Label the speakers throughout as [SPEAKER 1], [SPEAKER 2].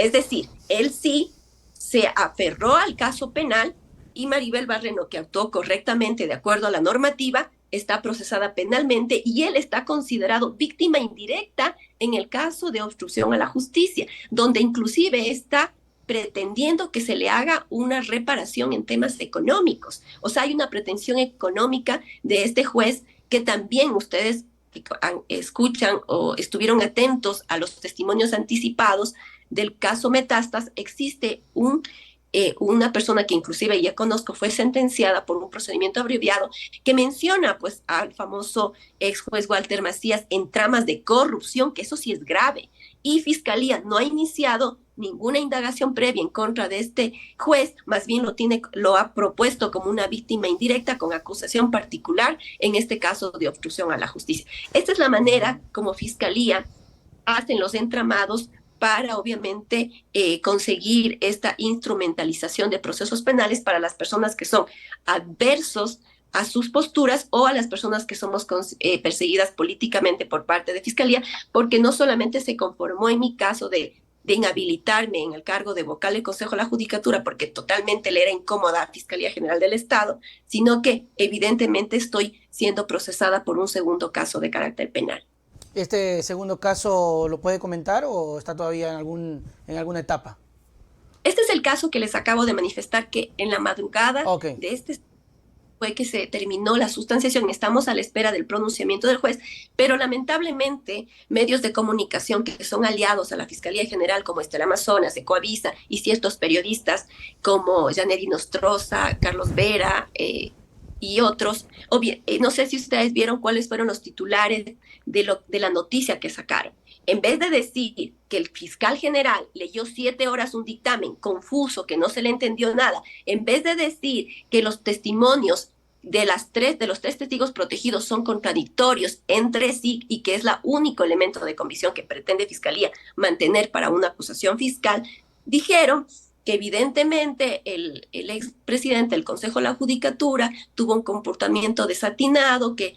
[SPEAKER 1] Es decir, él sí se aferró al caso penal y Maribel Barreno, que actuó correctamente de acuerdo a la normativa, está procesada penalmente y él está considerado víctima indirecta en el caso de obstrucción a la justicia, donde inclusive está pretendiendo que se le haga una reparación en temas económicos. O sea, hay una pretensión económica de este juez que también ustedes escuchan o estuvieron atentos a los testimonios anticipados del caso Metastas. Existe una persona que inclusive ya conozco, fue sentenciada por un procedimiento abreviado, que menciona pues al famoso ex juez Walter Macías en tramas de corrupción, que eso sí es grave. Y Fiscalía no ha iniciado ninguna indagación previa en contra de este juez, más bien lo ha propuesto como una víctima indirecta con acusación particular, en este caso de obstrucción a la justicia. Esta es la manera como Fiscalía hacen los entramados para obviamente conseguir esta instrumentalización de procesos penales para las personas que son adversos a sus posturas o a las personas que somos perseguidas políticamente por parte de Fiscalía, porque no solamente se conformó en mi caso de inhabilitarme en el cargo de vocal del Consejo de la Judicatura porque totalmente le era incómoda a Fiscalía General del Estado, sino que evidentemente estoy siendo procesada por un segundo caso de carácter penal.
[SPEAKER 2] ¿Este segundo caso lo puede comentar o está todavía en alguna etapa?
[SPEAKER 1] Este es el caso que les acabo de manifestar, que en la madrugada
[SPEAKER 2] Okay.
[SPEAKER 1] de este fue que se terminó la sustanciación. Estamos a la espera del pronunciamiento del juez, pero lamentablemente medios de comunicación que son aliados a la Fiscalía General, como Estela Amazonas, Ecoavisa, y ciertos periodistas como Janeri Nostroza, Carlos Vera, y otros, no sé si ustedes vieron cuáles fueron los titulares de la noticia que sacaron. En vez de decir que el fiscal general leyó 7 horas un dictamen confuso, que no se le entendió nada, en vez de decir que los testimonios de los tres testigos protegidos son contradictorios entre sí y que es el único elemento de convicción que pretende Fiscalía mantener para una acusación fiscal, dijeron que evidentemente el expresidente del Consejo de la Judicatura tuvo un comportamiento desatinado, que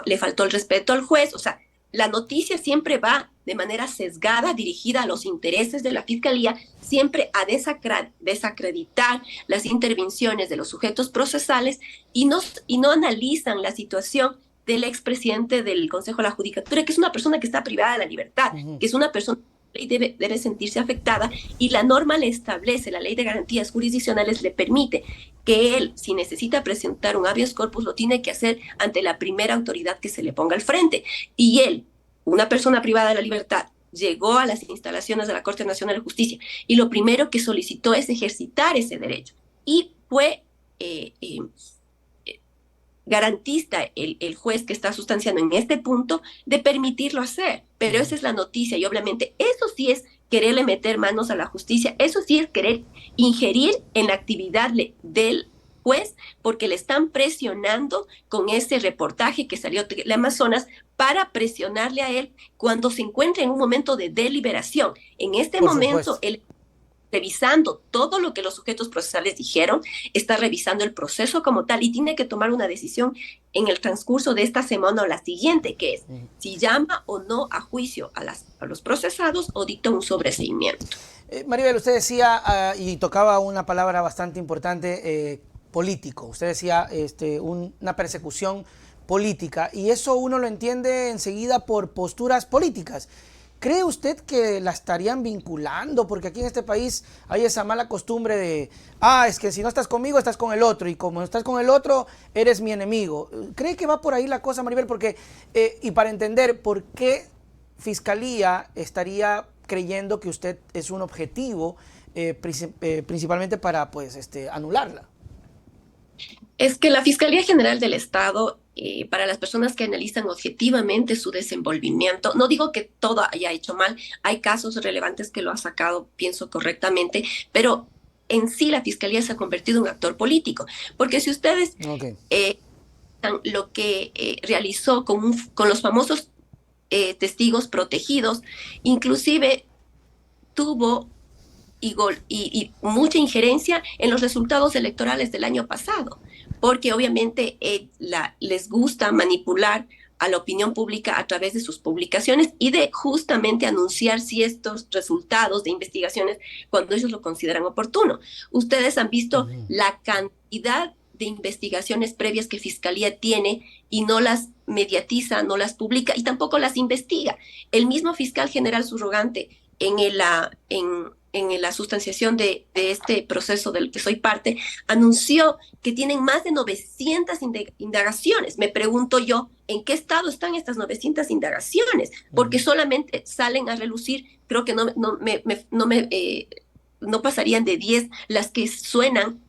[SPEAKER 1] le faltó el respeto al juez. O sea, la noticia siempre va de manera sesgada, dirigida a los intereses de la Fiscalía, siempre a desacreditar las intervenciones de los sujetos procesales y no analizan la situación del expresidente del Consejo de la Judicatura, que es una persona que está privada de la libertad, que es una persona y debe sentirse afectada, y la norma le establece, la ley de garantías jurisdiccionales le permite que él, si necesita presentar un habeas corpus, lo tiene que hacer ante la primera autoridad que se le ponga al frente. Y él, una persona privada de la libertad, llegó a las instalaciones de la Corte Nacional de Justicia y lo primero que solicitó es ejercitar ese derecho. Y fue garantista el juez que está sustanciando en este punto de permitirlo hacer. Pero esa es la noticia y obviamente eso sí es quererle meter manos a la justicia, eso sí es querer ingerir en la actividad del juez, porque le están presionando con ese reportaje que salió de Amazonas para presionarle a él cuando se encuentra en un momento de deliberación. En este
[SPEAKER 2] Por
[SPEAKER 1] momento,
[SPEAKER 2] supuesto.
[SPEAKER 1] él revisando todo lo que los sujetos procesales dijeron, está revisando el proceso como tal y tiene que tomar una decisión en el transcurso de esta semana o la siguiente, que es si llama o no a juicio a los procesados o dicta un sobreseimiento.
[SPEAKER 2] Maribel, usted decía, y tocaba una palabra bastante importante, político. Usted decía una persecución política, y eso uno lo entiende enseguida por posturas políticas. ¿Cree usted que la estarían vinculando? Porque aquí en este país hay esa mala costumbre de, es que si no estás conmigo, estás con el otro, y como estás con el otro, eres mi enemigo. ¿Cree que va por ahí la cosa, Maribel? Porque, y para entender por qué Fiscalía estaría creyendo que usted es un objetivo, principalmente para anularla.
[SPEAKER 1] Es que la Fiscalía General del Estado, para las personas que analizan objetivamente su desenvolvimiento, no digo que todo haya hecho mal, hay casos relevantes que lo ha sacado, pienso, correctamente, pero en sí la Fiscalía se ha convertido en un actor político, porque si ustedes lo que realizó con los famosos testigos protegidos, inclusive tuvo y mucha injerencia en los resultados electorales del año pasado, porque obviamente les gusta manipular a la opinión pública a través de sus publicaciones y de justamente anunciar si estos resultados de investigaciones cuando ellos lo consideran oportuno. Ustedes han visto la cantidad de investigaciones previas que Fiscalía tiene y no las mediatiza, no las publica y tampoco las investiga. El mismo fiscal general subrogante en la sustanciación de este proceso del que soy parte, anunció que tienen más de 900 indagaciones. Me pregunto yo, ¿en qué estado están estas 900 indagaciones? Porque solamente salen a relucir, creo que no pasarían de 10 las que suenan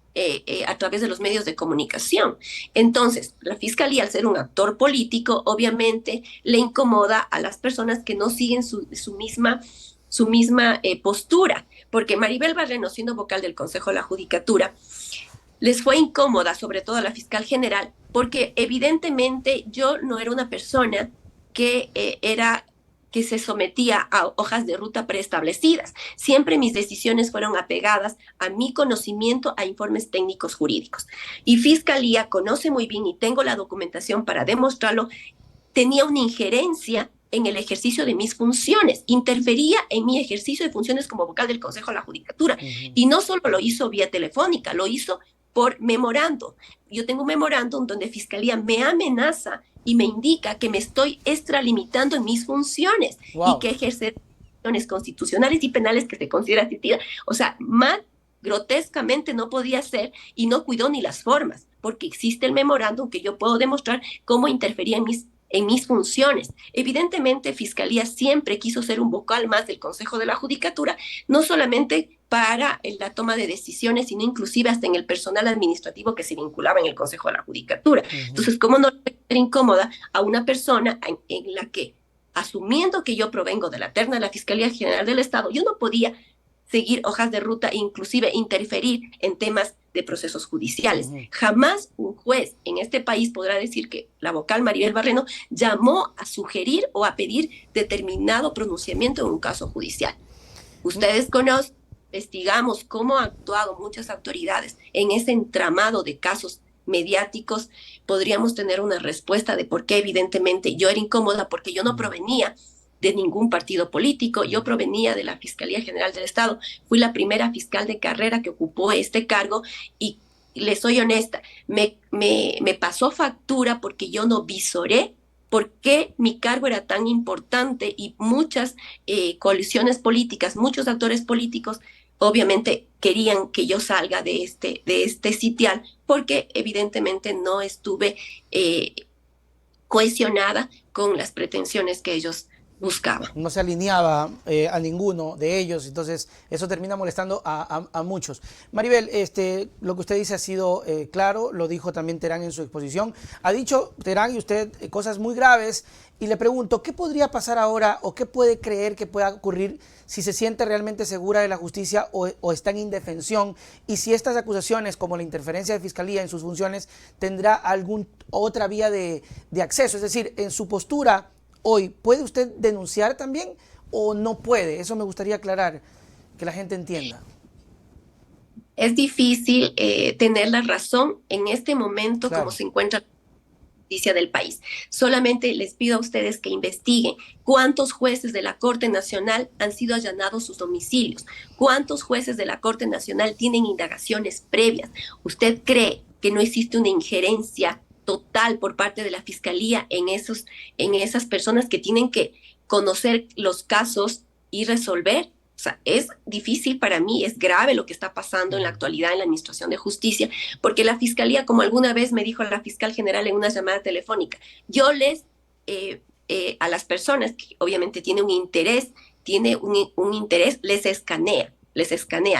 [SPEAKER 1] a través de los medios de comunicación. Entonces, la Fiscalía, al ser un actor político, obviamente le incomoda a las personas que no siguen su misma postura, porque Maribel Barreno, siendo vocal del Consejo de la Judicatura, les fue incómoda, sobre todo a la fiscal general, porque evidentemente yo no era una persona que se sometía a hojas de ruta preestablecidas. Siempre mis decisiones fueron apegadas a mi conocimiento, a informes técnicos jurídicos. Y Fiscalía conoce muy bien, y tengo la documentación para demostrarlo, tenía una injerencia en el ejercicio de mis funciones, interfería en mi ejercicio de funciones como vocal del Consejo de la Judicatura. Y no solo lo hizo vía telefónica, lo hizo por memorando. Yo tengo un memorándum donde Fiscalía me amenaza y me indica que me estoy extralimitando en mis funciones y que ejercer funciones constitucionales y penales que se considera asistida. O sea, más grotescamente no podía ser, y no cuidó ni las formas, porque existe el memorándum que yo puedo demostrar cómo interfería en mis funciones. Evidentemente, Fiscalía siempre quiso ser un vocal más del Consejo de la Judicatura, no solamente para la toma de decisiones, sino inclusive hasta en el personal administrativo que se vinculaba en el Consejo de la Judicatura. Entonces, ¿cómo no ser incómoda a una persona en la que, asumiendo que yo provengo de la terna de la Fiscalía General del Estado, yo no podía seguir hojas de ruta e inclusive interferir en temas de procesos judiciales? Jamás un juez en este país podrá decir que la vocal Maribel Barreno llamó a sugerir o a pedir determinado pronunciamiento en un caso judicial. Ustedes conocen, investigamos cómo han actuado muchas autoridades en ese entramado de casos mediáticos. Podríamos tener una respuesta de por qué evidentemente yo era incómoda, porque yo no provenía de ningún partido político, yo provenía de la Fiscalía General del Estado, fui la primera fiscal de carrera que ocupó este cargo y les soy honesta, me pasó factura porque yo no visoré por qué mi cargo era tan importante y muchas coaliciones políticas, muchos actores políticos obviamente querían que yo salga de este sitial porque evidentemente no estuve cohesionada con las pretensiones que ellos buscaba.
[SPEAKER 2] No se alineaba a ninguno de ellos, entonces eso termina molestando a muchos. Maribel, lo que usted dice ha sido claro, lo dijo también Terán en su exposición. Ha dicho Terán y usted cosas muy graves, y le pregunto, ¿qué podría pasar ahora o qué puede creer que pueda ocurrir si se siente realmente segura de la justicia o está en indefensión? Y si estas acusaciones, como la interferencia de Fiscalía en sus funciones, tendrá alguna otra vía de acceso, es decir, en su postura hoy, ¿puede usted denunciar también o no puede? Eso me gustaría aclarar, que la gente entienda.
[SPEAKER 1] Es difícil tener la razón en este momento, claro, como se encuentra la justicia del país. Solamente les pido a ustedes que investiguen cuántos jueces de la Corte Nacional han sido allanados sus domicilios, cuántos jueces de la Corte Nacional tienen indagaciones previas. ¿Usted cree que no existe una injerencia total por parte de la Fiscalía en esas personas que tienen que conocer los casos y resolver? O sea, es difícil para mí, es grave lo que está pasando en la actualidad en la Administración de Justicia, porque la Fiscalía, como alguna vez me dijo la fiscal general en una llamada telefónica, yo a las personas que obviamente tienen un interés, les escanea.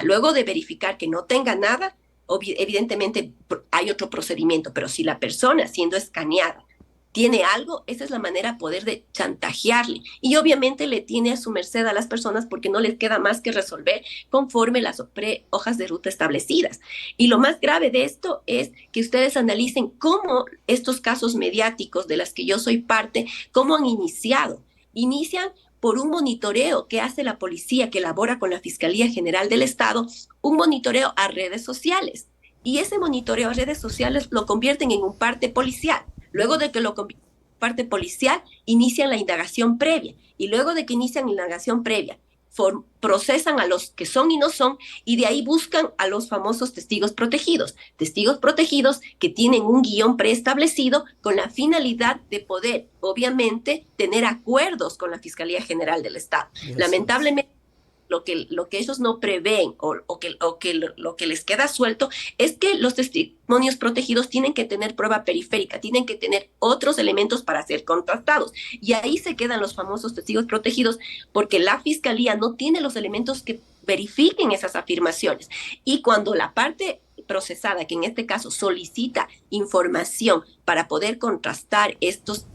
[SPEAKER 1] Luego de verificar que no tenga nada, evidentemente hay otro procedimiento, pero si la persona siendo escaneada tiene algo, esa es la manera de poder de chantajearle. Y obviamente le tiene a su merced a las personas porque no les queda más que resolver conforme las hojas de ruta establecidas. Y lo más grave de esto es que ustedes analicen cómo estos casos mediáticos de las que yo soy parte, cómo han iniciado. Inician por un monitoreo que hace la policía, que elabora con la Fiscalía General del Estado, un monitoreo a redes sociales. Y ese monitoreo a redes sociales lo convierten en un parte policial. Luego de que lo convierten parte policial, inician la indagación previa. Y luego de que inician la indagación previa, procesan a los que son y no son, y de ahí buscan a los famosos testigos protegidos que tienen un guión preestablecido con la finalidad de poder, obviamente, tener acuerdos con la Fiscalía General del Estado.
[SPEAKER 2] Eso.
[SPEAKER 1] Lamentablemente, lo que ellos no prevén lo que les queda suelto es que los testimonios protegidos tienen que tener prueba periférica, tienen que tener otros elementos para ser contrastados. Y ahí se quedan los famosos testigos protegidos porque la fiscalía no tiene los elementos que verifiquen esas afirmaciones. Y cuando la parte procesada, que en este caso solicita información para poder contrastar estos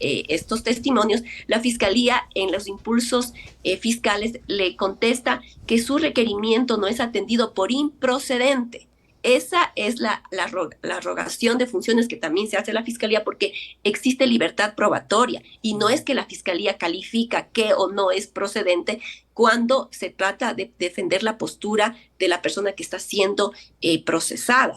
[SPEAKER 1] testimonios, la Fiscalía en los impulsos fiscales le contesta que su requerimiento no es atendido por improcedente. Esa es la rogación de funciones que también se hace a la Fiscalía porque existe libertad probatoria y no es que la Fiscalía califica qué o no es procedente cuando se trata de defender la postura de la persona que está siendo procesada.